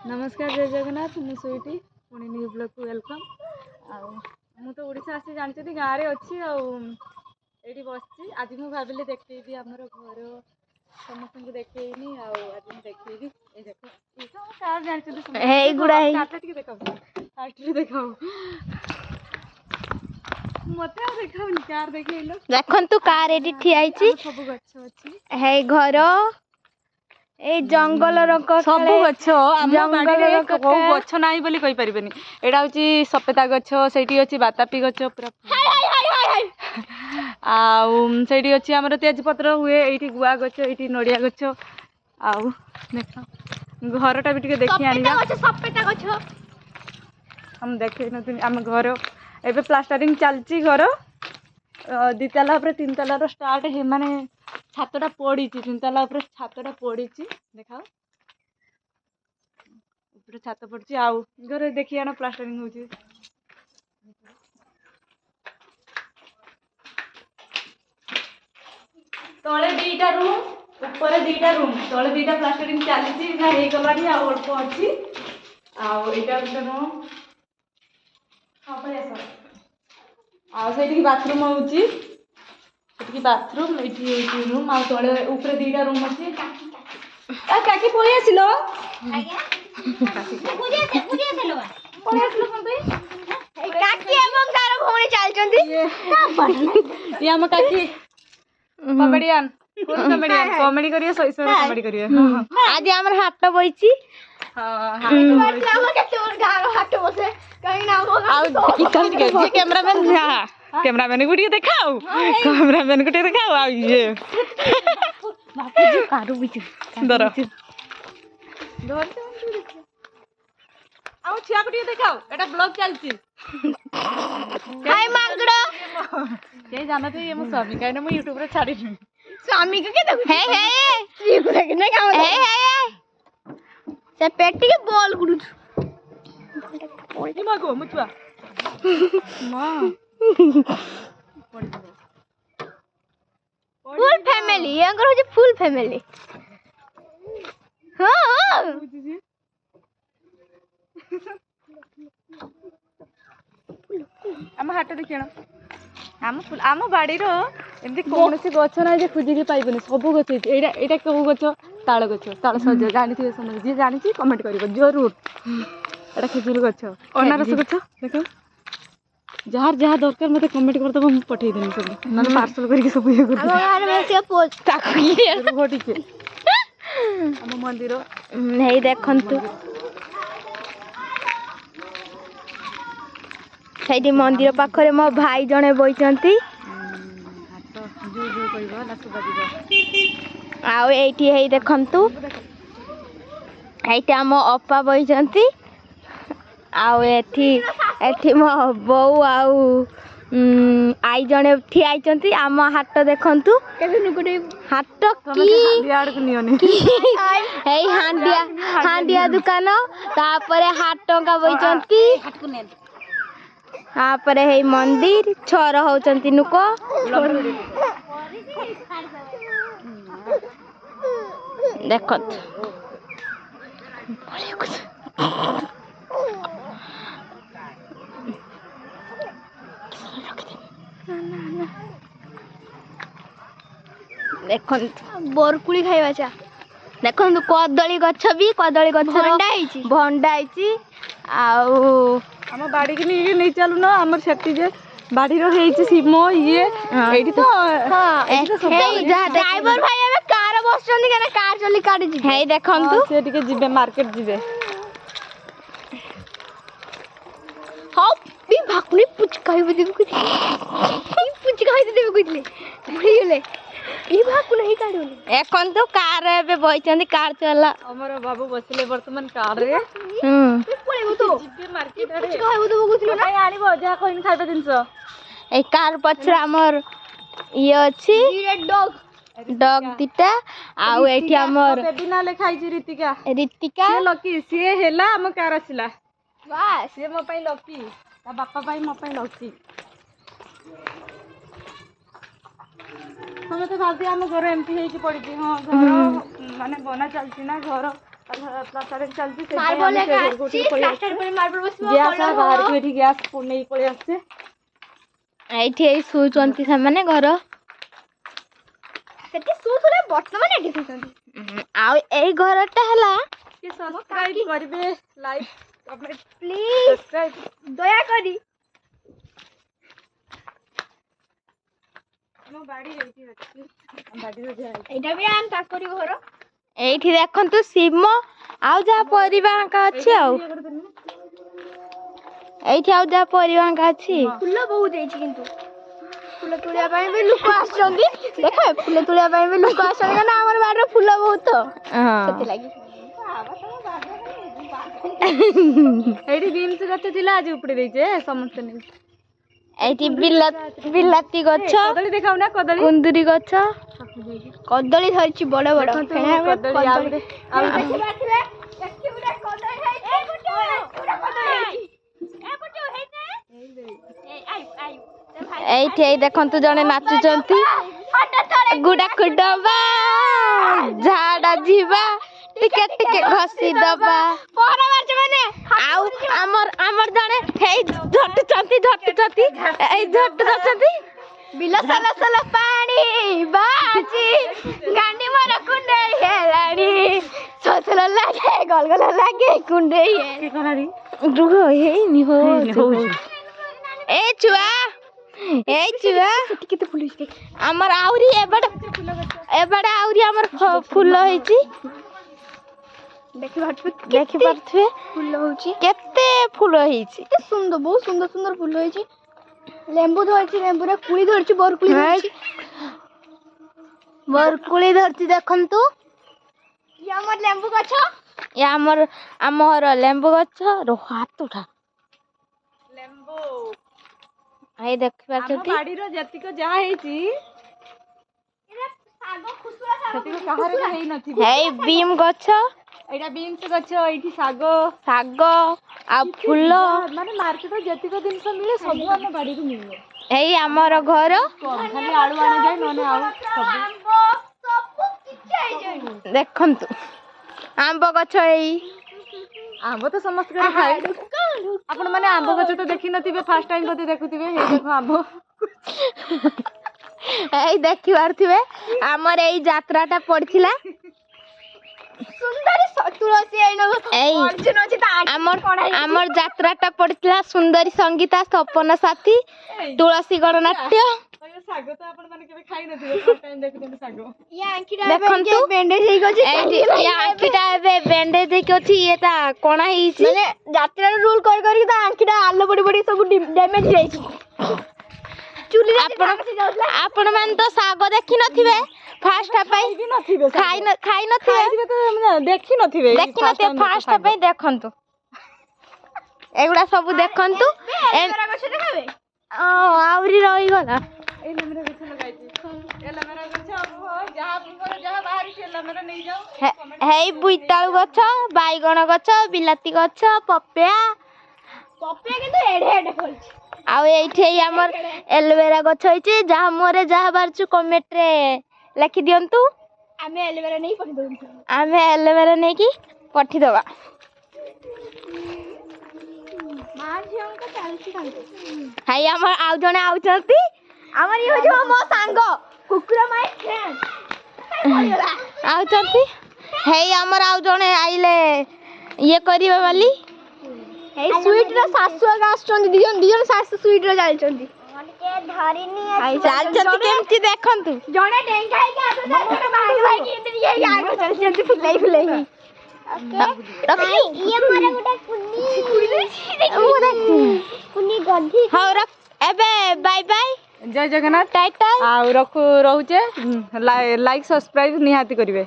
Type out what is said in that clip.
नमस्कार जय जगन्नाथ मु स्वीटी पुणी न्यू ब्लॉग को वेलकम मु तो ओडिशा आसी जानते गाँव में अच्छी ये बस आज मुझे भाविली देखी आमर घर समस्त को देखनी आज मुझे देखी ये देख कार जानते देखा देखा मत देखा कार देखल देखु कार एटी ठिया सब गछ अच्छी है घर ए जंगल सब गछ गछ ना बोली कही पारिबेनी एडा होची सपेता गछ सेठी होची बातापी गछ पूरा आउ सेठी होची हमर तेज पत्र हुए एठी गुआ गछ एठी नडिया गछ आउ देखो घरटा भी टिके देखि आनिबा सपेता गछ हम देखै न हम घर एबे प्लास्टरिंग चलची घर दी ताला ऊपर तीन ताला रो स्टार्ट हे माने छातटा पड़ी तीन ताला ऊपर छातटा पड़ी देखाओ ऊपर छात पड़ी आउ घर देखी आना प्लास्टरिंग होची तले दीटा रूम ऊपर दीटा रूम तले दीटा प्लास्टरिंग चली ना हे गलानी आ अल्प अछि आ एटा रूम हां भाई ऐसा आ सेठी बाथरूम होची सेठी बाथरूम एठी होची रूम आ तळे ऊपर दीटा रूम अछि आ काकी पळी आसिलो आज्ञा पूजा से लोवा पळी आसिलो कोन काकी एवं तार भौणी चालचंदी ये हम काकी कॉमेडियन फुल कॉमेडियन कॉमेडी करिए सही सही कॉमेडी करिए आज हमर हाट बइची हां हमर केते और गारो हाट बसे कहीं ना हो आ कितन के जे कैमरामैन हां कैमरामैन गुडी देखाओ कैमरामैन गुडी देखाओ आ ये बापू जी कारू बिचु दर आउ छिया गुडी देखाओ एटा ब्लॉग चलची हाय मांगड़ो के जानते ये मो स्वामी काहे ना मो YouTube रे छाडी स्वामी के देखु हे हे ये को देखने का हे हे से पेटी के बॉल गुडु ओई मागो मुचुआ मां फुल फैमिली अंगर हो फुल फैमिली हां आम हाट देखिए आम बाड़ी एमती कौन से गच ना जे खोजिकी पाइबनी सब गच एटा कौ गच ताल गच ताल सज जानी समझ जी जानी कमेंट कर जरूर एटा खेजुर गच अनारस गच देख जार जहाँ दरकार मत कमेंट करदब मुझे पठे देनी सब ना पार्सल करके सब ये कर आम मंदिर नहीं देखंतु ସେଇଠି ମନ୍ଦିର ପାଖରେ ମୋ ଭାଇ ଜଣେ ବଇଛନ୍ତି ଆଉ ଏଇଠି ହେଇ ଦେଖନ୍ତୁ ଏଇଠି ଆମ ଅପା ବଇଛନ୍ତି ଆଉ ଏଠି ମୋ ବୋଉ ଆଉ ଆଇ ଜଣେ ଠିଆ ହେଇଛନ୍ତି ଆମ ହାଟ ଦେଖନ୍ତୁ ହାଟ କି ଏଇ ହାଣ୍ଡିଆ ଦୁକାନ ତାପରେ ହାଟ ଟଙ୍କା ବଇଛନ୍ତି तापरे हे मंदिर छोर होचंती नुको देखत देखत बोरकुली खाइबा चा देखंतु कदली गछ भी कदली गछ भंडा ହେଇଛି ଆଉ हम बाड़ी की नहीं चलु ना हमर सेठी जे बाड़ी रो हेछि सिमो ये एठी तो ड्राइवर भाई एबे कार बसचंदी केना कार चली काडी जी हे देखंतु से टिके जिबे मार्केट जिबे हाउ बी भाकुली पुच कहबे देबे कुछ ई पुच कहबे देबे कुछले भुलिले ई भाकु नहीं काडोले एखन तो कार एबे बइचंदी कार चला हमर बाबू बसले वर्तमान कार रे पळेबो तो जिबे मार्केट रे कहबो तो कुछले भाई आनिबो जा कहिन खाइबे दिनस ए कार पछरा हमर ये अछि डॉग दिटा आउ एठी हमर बेबी ना लेखाई छी रीतिका से लकी से हेला हम कार आसिला बस से मो पई लकी ता बापा भाई मो पई लकी हम तो भाबी आम घर एमती है कि पड़ी हाँ घर माने बना चलती ना घर ପ୍ଲାଷ୍ଟରିଂ ଚାଲିଛି ମାର୍ବଲ ଏକା ଆସିଛି ପ୍ଲାଷ୍ଟର ପରେ ମାର୍ବଲ ବସିବ ଗ୍ୟାସ୍ ବାହାରକୁ ଏଠି ଗ୍ୟାସ୍ ନେଇ ପଳେଇ ଆସିছে ଏଇଠି ଏଇ ଶୋଉଛନ୍ତି ସେମାନେ ଘର ସେଠି ଶୋଉଥିଲେ ବର୍ତ୍ତମାନ ଏଠି ଶୋଉଛନ୍ତି ଆଉ ଏଇ ଘରଟା ହେଲା ଟିକେ ସବସ୍କ୍ରାଇବ କରିବେ ଲାଇକ୍ କମେଣ୍ଟ ପ୍ଲିଜ ସବସ୍କ୍ରାଇବ ଦୟାକରି ଆମ ବାଡି ଏଇଠି ଅଛି ବାଡିର ଯାହା ଏଇଟା ବି ଆମ ତାଙ୍କରି ଘର ଏଇଠି ଦେଖନ୍ତୁ ଶିମ ଆଉ ଯାହା ପରିବା ଆଙ୍କା ଅଛି ଆଉ ଏଇଠି ଆଉ ଯାହା ପରିବା ଆଙ୍କା ଅଛି ଫୁଲ ବହୁତ ହେଇଛି କିନ୍ତୁ ଫୁଲ ତୋଳିବା ପାଇଁ ବି ଲୋକ ଆସୁଛନ୍ତି ଦେଖ ଫୁଲ ତୋଳିବା ପାଇଁ ବି ଲୋକ ଆସୁଛନ୍ତି କାରଣ ଆମର ବାଡ଼ିରେ ଫୁଲ ବହୁତ ସେଥିଲାଗି ଏଇଠି ବିମ୍ସ ଗଛ ଥିଲା ଆଜି ଉପଡେ ଦେଇଛେ ସମସ୍ତେ ନେଇ ଏଇଠି ବିଲାତି ଗଛ କଦଳୀ ଦେଖାଉ ନା କଦଳୀ କୁନ୍ଦୁରି ଗଛ କଦଳୀ ଧରିଛି ବଡ ବଡ ଏଇଠି ଏଇ ଦେଖନ୍ତୁ ଜଣେ ନାଚୁଛନ୍ତି ଗୁଡାକୁ ଡବା ଝାଡା ଯିବା ଟିକେ ଟିକେ ଘଷି ଦବା ଆଉ ଆମର ଜଣେ ହେଇ ଝଟୁଛନ୍ତି ଏଇ ଝଟୁଛନ୍ତି ବିଲ ସାଲ ସାଲ ପାଣି ବାଜି ଗାଣ୍ଡି ମୋର କୁଣ୍ଡେଇ ହେଲାଣି ସସଲ ଲାଗେ ଗଲଗଲ ଲାଗେ କୁଣ୍ଡେଇ ରୁହ ହେଇନି ଏଇ ଛୁଆ କେତେ ଫୁଲ ହେଇଛି ଆମର ଆହୁରି ଏବାଟେ ଆହୁରି ଆମର ଫୁଲ ହେଇଛି ଦେଖିପାରୁଥିବେ ଫୁଲ ହଉଛି କେତେ ଫୁଲ ହେଇଛି ସୁନ୍ଦର ବହୁତ ସୁନ୍ଦର ଫୁଲ ହେଇଛି ଲେମ୍ବୁ ଧରିଛି ଲେମ୍ବୁରେ କୁଳି ଧରିଛି ବରକୁଳି ଧରିଛି ଦେଖନ୍ତୁ ଇଏ ଆମର ଲେମ୍ବୁ ଗଛ ଇଏ ଆମର ଲେମ୍ବୁ ଗଛ ହାତ ଉଠା ଲେମ୍ବୁ ଏଇ ଦେଖିପାରୁଛନ୍ତି ବାଡିର ଯେତିକ ଯାହା ହେଇଛି ସେତିକ କାହାର ହେଇନଥିବ ଏଇ ବିମ୍ ଗଛ ଏଇଟା ବିମ୍ସ ଗଛ ଏଇଠି ଶାଗ ଆଉ ଫୁଲ ମାନେ ମାର୍କେଟରେ ଯେତିକ ଜିନିଷ ମିଳେ ସବୁ ଆମ ବାଡିରୁ ମିଳେ ଏଇ ଆମର ଘର ଖାଲି ଆଳୁ ଆଣାଯାଏ ନହେଲେ ଆଉ ସବୁ ଦେଖନ୍ତୁ ଆମ୍ବ ଗଛ ଏଇ ଆମ୍ବ ତ ସମସ୍ତେ ଖାଏ ଆପଣ ମାନେ ଆମ୍ବ ଗଛ ତ ଦେଖିନଥିବେ ଫାର୍ଷ୍ଟ ଟାଇମ୍ ବୋଧେ ଦେଖୁଥିବେ ହେଇ ଦେଖ ଆମ୍ବ ଏଇ ଦେଖିପାରୁଥିବେ ଆମର ଏଇ ଯାତ୍ରାଟା ପଡିଥିଲା ଆମର ଯାତ୍ରାଟା ପଡିଥିଲା ସୁନ୍ଦରୀ ସଙ୍ଗୀତା ସପନ ସାଥୀ ତୁଳସୀ ଗଣନାଟ୍ୟ ଶାଗ ତ ଆପଣ ମାନେ କେବେ ଖାଇନଥିବେ ଫାର୍ଷ୍ଟ ଟାଇମ୍ ଦେଖୁଛନ୍ତି ଶାଗ ଦେଖନ୍ତୁ ଆଙ୍କିଟା ଏବେ ବ୍ୟାଣ୍ଡେଜ ହେଇକି ଅଛି ଇଏଟା କଣା ହେଇଛି ମାନେ ଯାତ୍ରାର ରୁଲ କରିକି ତା ଆଙ୍କିଟା ଆଲ ପଡି ସବୁ ଡ୍ୟାମେଜ ହେଇଯାଇଛି ଆପଣ ମାନେ ତ ଶାଗ ଦେଖିନଥିବେ ଫାର୍ଷ୍ଟ ପାଇଁ ଦେଖିନଥିବେ ଫାର୍ଷ୍ଟ ପାଇଁ ଦେଖନ୍ତୁ ଏଗୁଡା ସବୁ ଦେଖନ୍ତୁ ଆହୁରି ରହିଗଲା ଏଲେମେରା ଗଛ ଲଗାଇଛି ଏଲେମେରା ଗଛ ଯାହା ବାହାରିଛି ଏଲେମେରା ନେଇଯାଉ ହେଇ ବୋଇତାଳୁ ଗଛ ବାଇଗଣ ଗଛ ବିଲାତି ଗଛ ପପେଆ କିନ୍ତୁ ଏଡେ ଫଳିଛି ଆଉ ଏଇଠି ଆମର ଏଲୋଭେରା ଗଛ ହେଇଛି ଯାହା ମୁହଁରେ ଯାହା ବାହାରୁଛୁ କମେଣ୍ଟରେ ଲେଖି ଦିଅନ୍ତୁ ଆମେ ଏଲୋଭେରା ନେଇକି ପଠେଇଦବା ହାଇ ଆମର ଆଉ ଜଣେ ଆଉଛନ୍ତି ଆମର ଇଏ ହଉଛି ମୋ ସାଙ୍ଗ କୁକୁର ମାଇ ଫ୍ରେଣ୍ଡ ଆଉଛନ୍ତି ହେଇ ଆମର ଆଉ ଜଣେ ଆଇଲେ ଇଏ କରିବେ ବୋଲି ଏଇ ସୁଇଟର ଶାଶୁ ଆସୁଛନ୍ତି ଦି ଜଣ ଶାଶୁ ସୁଇଟର ଚାଲିଛନ୍ତି କେମିତି ଦେଖନ୍ତୁ ଜଣେ ଡେଙ୍ଗା ହେଇକି ଚାଲିଛନ୍ତି ଫୁଲେଇ ହଉ ଏବେ ବାଇ ବାଇ ଜୟ ଜଗନ୍ନାଥ ଟାଇଟାଲ ଆଉ ରହୁଛେ ଲାଇକ୍ ସବସ୍କ୍ରାଇବ ନିହାତି କରିବେ।